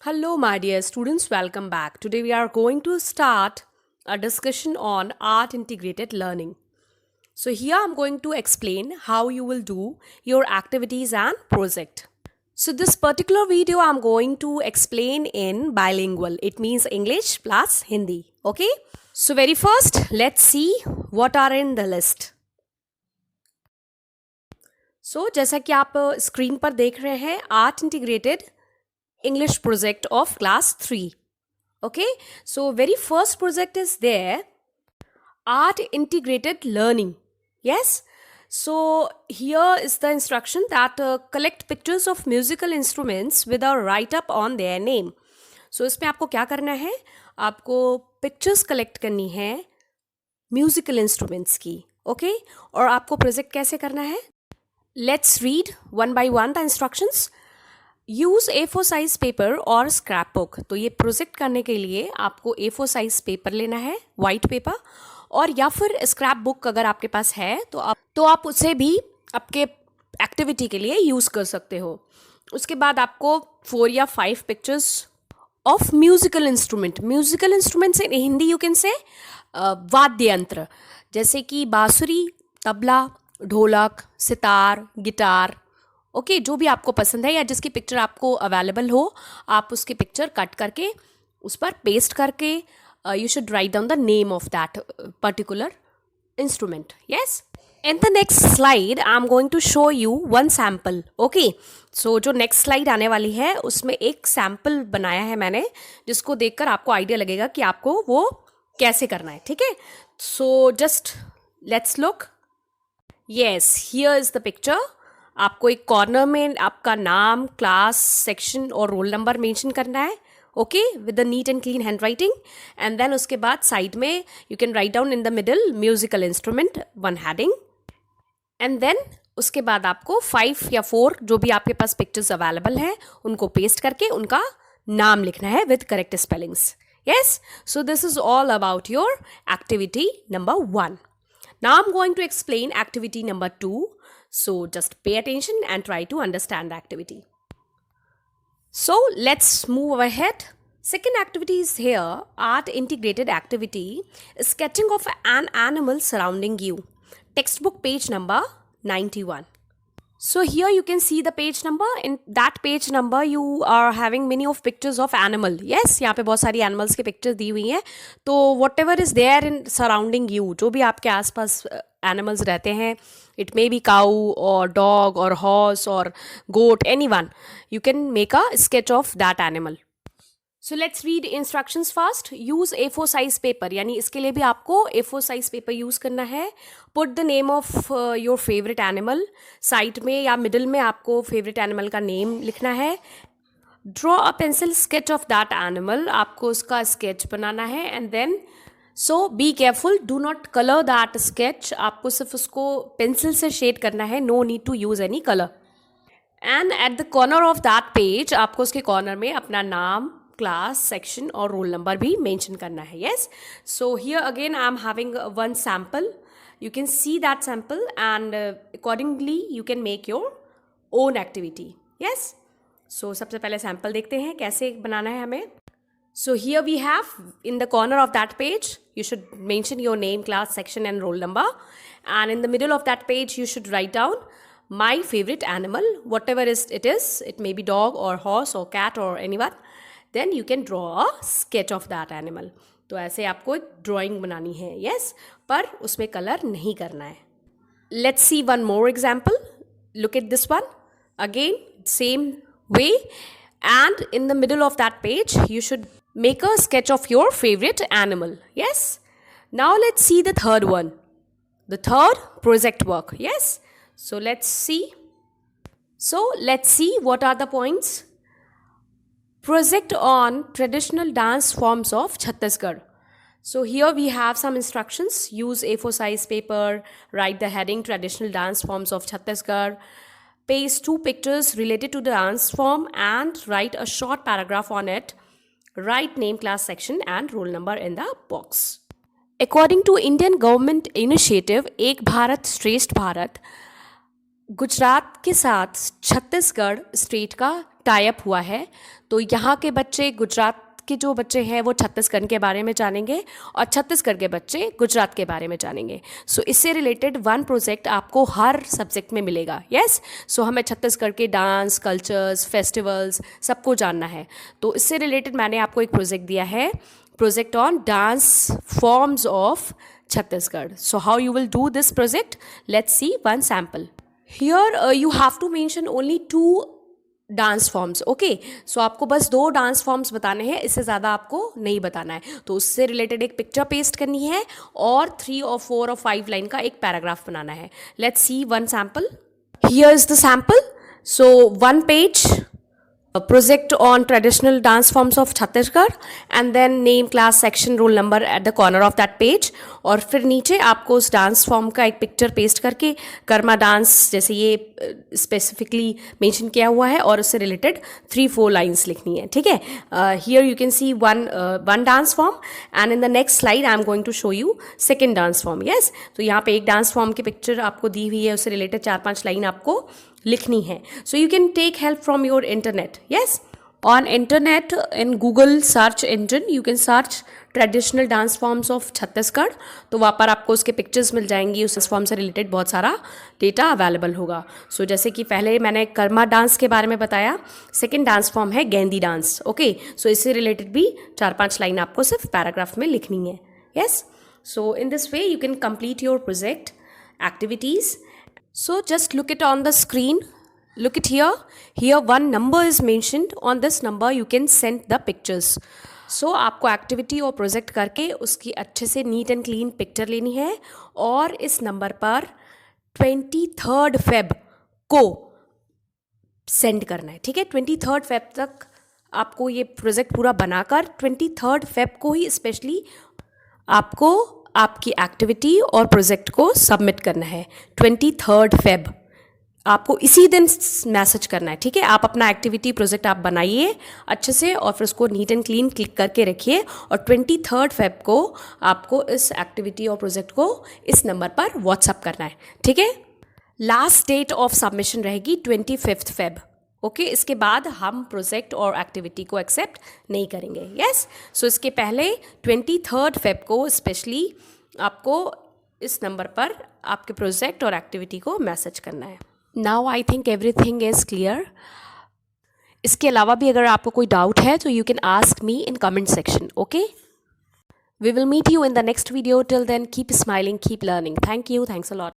Hello, my dear students, welcome back. Today we are going to start a discussion on art integrated learning. So, here I'm going to explain how you will do your activities and project. So, this particular video I'm going to explain in bilingual, it means English plus Hindi. Okay, so very first, let's see what are in the list. So, जैसा कि आप screen पर देख रहे हैं, art integrated English project of class 3. Okay, so very first project is there, art integrated learning. Yes, so here is the instruction that collect pictures of musical instruments with a write up on their name. So इसमें आपको क्या करना है, आपको pictures collect करनी है musical instruments की. Okay, और आपको प्रोजेक्ट कैसे करना है, let's read one by one the instructions. Use A4 size paper और स्क्रैप बुक. तो ये प्रोजेक्ट करने के लिए आपको A4 साइज पेपर लेना है, वाइट पेपर, और या फिर स्क्रैप बुक अगर आपके पास है तो आप उसे भी आपके एक्टिविटी के लिए यूज़ कर सकते हो. उसके बाद आपको 4 या 5 pictures of musical instrument. Musical instruments in Hindi you can say वाद्य यंत्र, जैसे कि बांसुरी, तबला, ढोलक, सितार, गिटार. ओके, जो भी आपको पसंद है या जिसकी पिक्चर आपको अवेलेबल हो, आप उसकी पिक्चर कट करके उस पर पेस्ट करके you should write down the name of that particular instrument. Yes, in the next slide I am going to show you one sample. Okay, so जो नेक्स्ट स्लाइड आने वाली है उसमें एक सैम्पल बनाया है मैंने, जिसको देखकर आपको आइडिया लगेगा कि आपको वो कैसे करना है. ठीक है, so just let's look. Yes, here is the picture. आपको एक कॉर्नर में आपका नाम, क्लास, सेक्शन और रोल नंबर मेंशन करना है. Okay, with the neat and clean handwriting. And then उसके बाद साइड में you can write down in the middle musical instrument, one heading. And then उसके बाद आपको 5 या 4 जो भी आपके पास पिक्चर्स अवेलेबल हैं उनको पेस्ट करके उनका नाम लिखना है with correct spellings. Yes, so this is all about your activity number 1. Now I'm going to explain activity number 2. So just pay attention and try to understand the activity. So let's move ahead. Second activity is here, art integrated activity, sketching of an animal surrounding you. Textbook page number 91. So here you can see the page number. In that page number you are having many of pictures of animal. Yes, यहाँ पे बहुत सारी animals के pictures दी हुई हैं. तो whatever is there in surrounding you, जो भी आपके आसपास animals रहते हैं, it may be cow or dog or horse or goat, anyone, you can make a sketch of that animal. So let's read instructions first. Use A4 size paper, यानी इसके लिए भी आपको A4 size paper use करना है. Put the name of your favorite animal. Side में या middle में आपको favorite animal का name लिखना है. Draw a pencil sketch of that animal. आपको उसका sketch बनाना है. And then so be careful, do not color that sketch. आपको सिर्फ उसको pencil से shade करना है. No need to use any color. And at the corner of that page आपको उसके corner में अपना नाम, क्लास, सेक्शन और रोल नंबर भी मेंशन करना है. Yes, so here again I am having one sample. You can see that sample and accordingly you can make your own activity. Yes, so सबसे पहले सैम्पल देखते हैं कैसे बनाना है हमें. So here we have in the corner of that page you should mention your name, class, section and roll number, and in the middle of that page you should write down my favorite animal, whatever it is, it may be dog or horse or cat or anyone. Then you can draw a sketch of that animal. तो ऐसे आपको एक drawing बनानी है. Yes, पर उसमें colour नहीं करना है. Let's see one more example. Look at this one. Again same way, and in the middle of that page you should make a sketch of your favourite animal. Yes, now let's see the third one, the third project work. Yes, so let's see what are the points. Project on traditional dance forms of Chhattisgarh. So here we have some instructions. Use A4 size paper, write the heading traditional dance forms of Chhattisgarh, paste 2 pictures related to the dance form and write a short paragraph on it. Write name, class, section and roll number in the box. According to Indian government initiative Ek Bharat Shresth Bharat, Gujarat के साथ Chhattisgarh state का tie up हुआ है, तो यहाँ के बच्चे, गुजरात के जो बच्चे हैं वो छत्तीसगढ़ के बारे में जानेंगे और छत्तीसगढ़ के बच्चे गुजरात के बारे में जानेंगे। सो इससे रिलेटेड वन प्रोजेक्ट आपको हर सब्जेक्ट में मिलेगा। यस, सो हमें छत्तीसगढ़ के डांस, कल्चर्स, फेस्टिवल्स सबको जानना है। तो इससे रिलेटेड मैंने आपको एक प्रोजेक्ट दिया है, project on dance forms of Chhattisgarh. So how you will do this project? Let's see one sample. Here you have to mention only two dance forms. Okay, so आपको बस 2 डांस फॉर्म्स बताने हैं, इससे ज़्यादा आपको नहीं बताना है. तो उससे रिलेटेड एक पिक्चर पेस्ट करनी है और 3 और 4 और 5 लाइन का एक पैराग्राफ बनाना है. Let's see one sample. Here is the sample. So 1 page, project on traditional dance forms of Chhattisgarh and then name, class, section, roll number at the corner of that page. और फिर नीचे आपको उस dance form का एक picture paste करके Karma dance जैसे ये स्पेसिफिकली मेंशन किया हुआ है और उससे रिलेटेड 3-4 लाइन्स लिखनी है. ठीक है, here you can see one dance form and in the next slide I am going to show you second dance form. Yes, तो यहाँ पे एक डांस फॉर्म की पिक्चर आपको दी हुई है, उससे रिलेटेड 4-5 लाइन आपको लिखनी है. So you can take help from your internet. Yes, on internet in Google search engine you can search traditional dance forms of Chhattisgarh. तो वहाँ पर आपको उसके पिक्चर्स मिल जाएंगी, उस फॉर्म से रिलेटेड बहुत सारा डेटा अवेलेबल होगा. सो जैसे कि पहले मैंने कर्मा डांस के बारे में बताया, सेकेंड डांस फॉर्म है गेंदी डांस. ओके, सो इससे रिलेटेड भी 4-5 लाइन आपको सिर्फ पैराग्राफ में लिखनी है. Yes, so in this way you can complete your project activities. So just look it on the screen. Look it here. Here one number is mentioned. On this number you can send the pictures. So आपको activity और project करके उसकी अच्छे से NEET and clean picture लेनी है और इस नंबर पर 23 Feb को सेंड करना है. ठीक है, 23 Feb तक आपको ये प्रोजेक्ट पूरा बनाकर 23 Feb को ही स्पेशली आपको आपकी एक्टिविटी और प्रोजेक्ट को सबमिट करना है. 23 Feb आपको इसी दिन मैसेज करना है. ठीक है, आप अपना एक्टिविटी प्रोजेक्ट आप बनाइए अच्छे से और फिर उसको नीट एंड क्लीन क्लिक करके रखिए और 23 Feb को आपको इस एक्टिविटी और प्रोजेक्ट को इस नंबर पर व्हाट्सअप करना है. ठीक है, लास्ट डेट ऑफ सबमिशन रहेगी 25 Feb. ओके, इसके बाद हम प्रोजेक्ट और एक्टिविटी को एक्सेप्ट नहीं करेंगे. यस, सो इसके पहले 23 Feb को स्पेशली आपको इस नंबर पर आपके प्रोजेक्ट और एक्टिविटी को मैसेज करना है. Now I think everything is clear. इसके अलावा भी अगर आपको कोई डाउट है तो you can ask me in comment section. Okay, we will meet you in the next video. Till then keep smiling, keep learning. Thank you, thanks a lot.